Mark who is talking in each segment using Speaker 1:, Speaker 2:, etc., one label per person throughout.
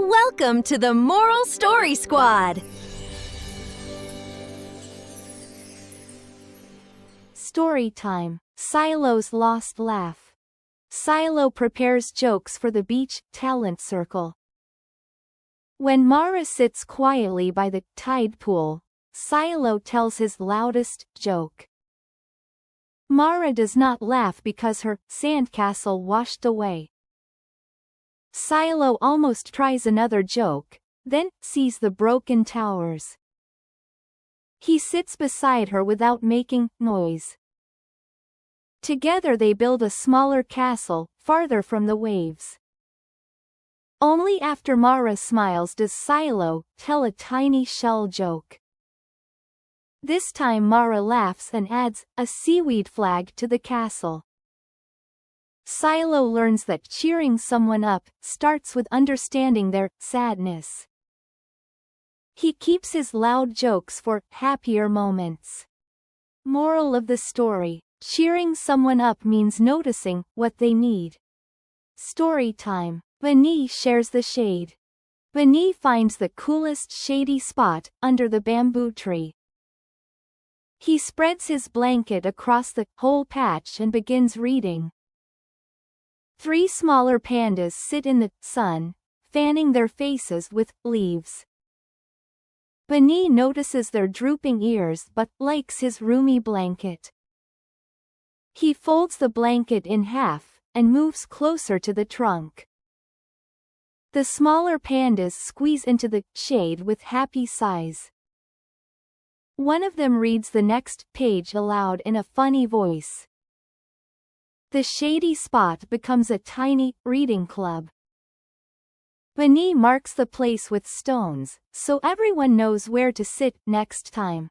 Speaker 1: Welcome to the Moral Story Squad!
Speaker 2: Story time. Silo's lost laugh. Silo prepares jokes for the beach talent circle. When Mara sits quietly by the tide pool, Silo tells his loudest joke. Mara does not laugh because her sandcastle washed away. Silo almost tries another joke, then sees the broken towers. He sits beside her without making noise. Together they build a smaller castle, farther from the waves. Only after Mara smiles does Silo tell a tiny shell joke. This time Mara laughs and adds a seaweed flag to the castle. Silo learns that cheering someone up starts with understanding their sadness. He keeps his loud jokes for happier moments. Moral of the story: cheering someone up means noticing what they need. Story time. Bini shares the shade. Bini finds the coolest shady spot under the bamboo tree. He spreads his blanket across the whole patch and begins reading. 3 smaller pandas sit in the sun, fanning their faces with leaves. Bini notices their drooping ears but likes his roomy blanket. He folds the blanket in half and moves closer to the trunk. The smaller pandas squeeze into the shade with happy sighs. One of them reads the next page aloud in a funny voice. The shady spot becomes a tiny reading club. Bini marks the place with stones, so everyone knows where to sit next time.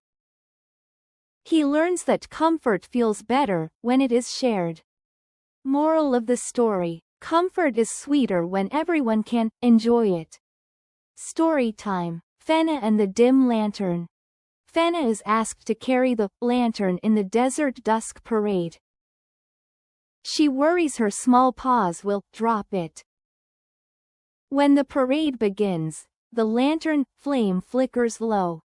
Speaker 2: He learns that comfort feels better when it is shared. Moral of the story: comfort is sweeter when everyone can enjoy it. Story time. Fenna and the dim lantern. Fenna is asked to carry the lantern in the desert dusk parade. She worries her small paws will drop it. When the parade begins, the lantern flame flickers low.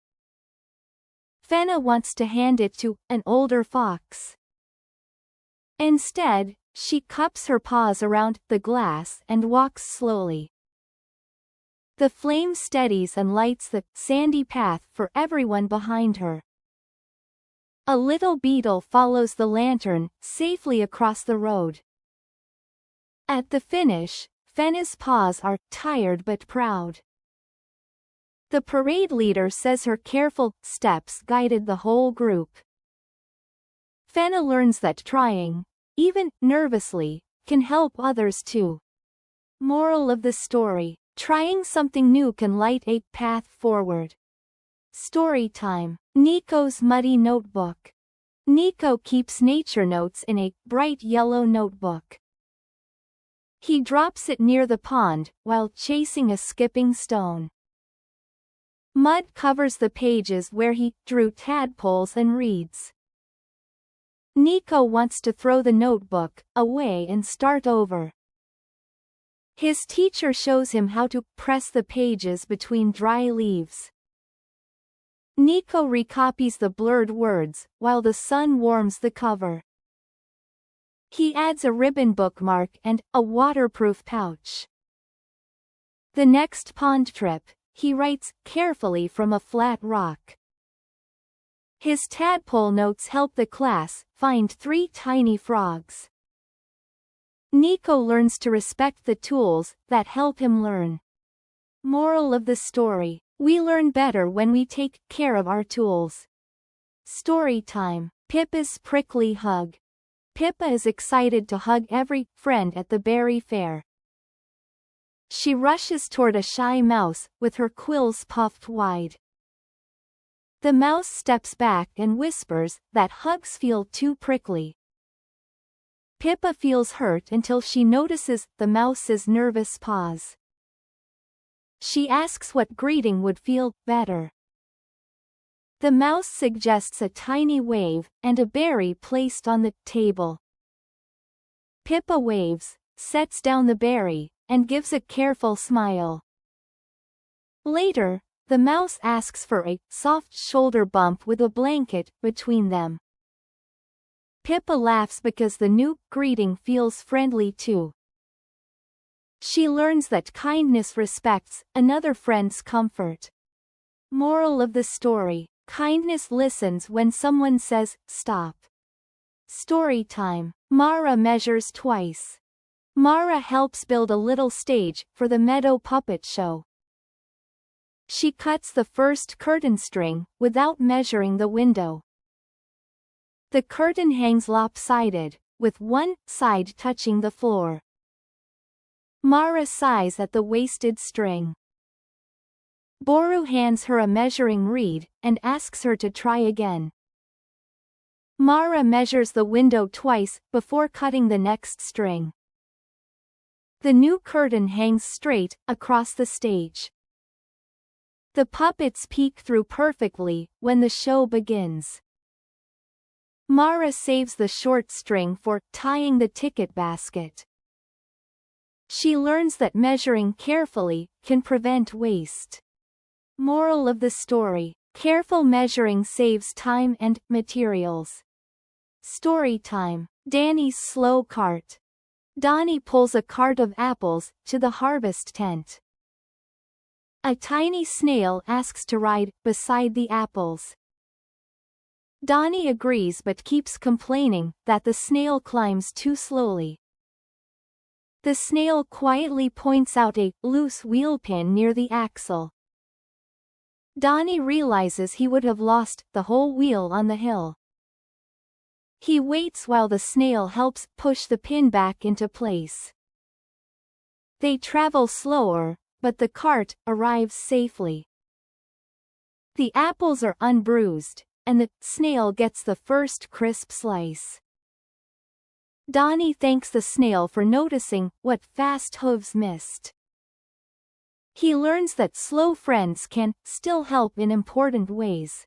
Speaker 2: Fenna wants to hand it to an older fox. Instead, she cups her paws around the glass and walks slowly. The flame steadies and lights the sandy path for everyone behind her. A little beetle follows the lantern safely across the road. At the finish, Fenna's paws are tired but proud. The parade leader says her careful steps guided the whole group. Fenna learns that trying, even nervously, can help others too. Moral of the story: trying something new can light a path forward. Story time. Niko's muddy notebook. Niko keeps nature notes in a bright yellow notebook. He drops it near the pond while chasing a skipping stone. Mud covers the pages where he drew tadpoles and reeds. Niko wants to throw the notebook away and start over. His teacher shows him how to press the pages between dry leaves. Niko recopies the blurred words while the sun warms the cover. He adds a ribbon bookmark and a waterproof pouch. The next pond trip, he writes carefully from a flat rock. His tadpole notes help the class find 3 tiny frogs. Niko learns to respect the tools that help him learn. Moral of the story: we learn better when we take care of our tools. Story time. Pippa's prickly hug. Pippa is excited to hug every friend at the berry fair. She rushes toward a shy mouse with her quills puffed wide. The mouse steps back and whispers that hugs feel too prickly. Pippa feels hurt until she notices the mouse's nervous paws. She asks what greeting would feel better. The mouse suggests a tiny wave and a berry placed on the table. Pippa waves, sets down the berry, and gives a careful smile. Later, the mouse asks for a soft shoulder bump with a blanket between them. Pippa laughs because the new greeting feels friendly too. She learns that kindness respects another friend's comfort. Moral of the story: kindness listens when someone says, stop. Story time. Mara measures twice. Mara helps build a little stage for the meadow puppet show. She cuts the first curtain string without measuring the window. The curtain hangs lopsided, with one side touching the floor. Mara sighs at the wasted string. Boru hands her a measuring reed and asks her to try again. Mara measures the window twice before cutting the next string. The new curtain hangs straight across the stage. The puppets peek through perfectly when the show begins. Mara saves the short string for tying the ticket basket. She learns that measuring carefully can prevent waste. Moral of the story: careful measuring saves time and materials. Story time. Dani's slow cart. Dani pulls a cart of apples to the harvest tent. A tiny snail asks to ride beside the apples. Dani agrees but keeps complaining that the snail climbs too slowly. The snail quietly points out a loose wheel pin near the axle. Dani realizes he would have lost the whole wheel on the hill. He waits while the snail helps push the pin back into place. They travel slower, but the cart arrives safely. The apples are unbruised, and the snail gets the first crisp slice. Dani thanks the snail for noticing what fast hooves missed. He learns that slow friends can still help in important ways.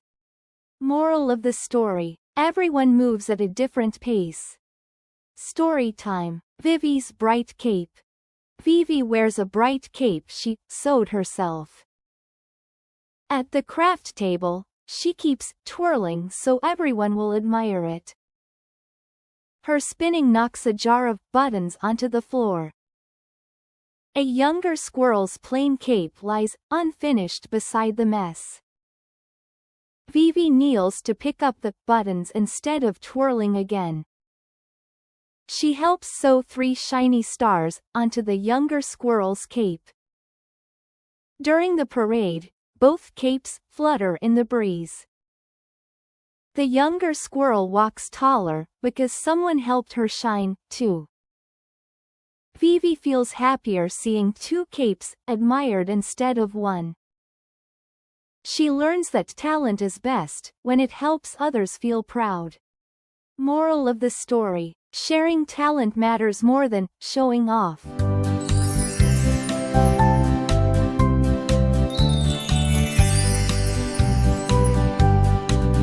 Speaker 2: Moral of the story: everyone moves at a different pace. Story time. Vivi's bright cape. Vivi wears a bright cape she sewed herself. At the craft table, she keeps twirling so everyone will admire it. Her spinning knocks a jar of buttons onto the floor. A younger squirrel's plain cape lies unfinished beside the mess. Vivi kneels to pick up the buttons instead of twirling again. She helps sew 3 shiny stars onto the younger squirrel's cape. During the parade, both capes flutter in the breeze. The younger squirrel walks taller because someone helped her shine, too. Vivi feels happier seeing 2 capes admired instead of 1. She learns that talent is best when it helps others feel proud. Moral of the story: sharing talent matters more than showing off.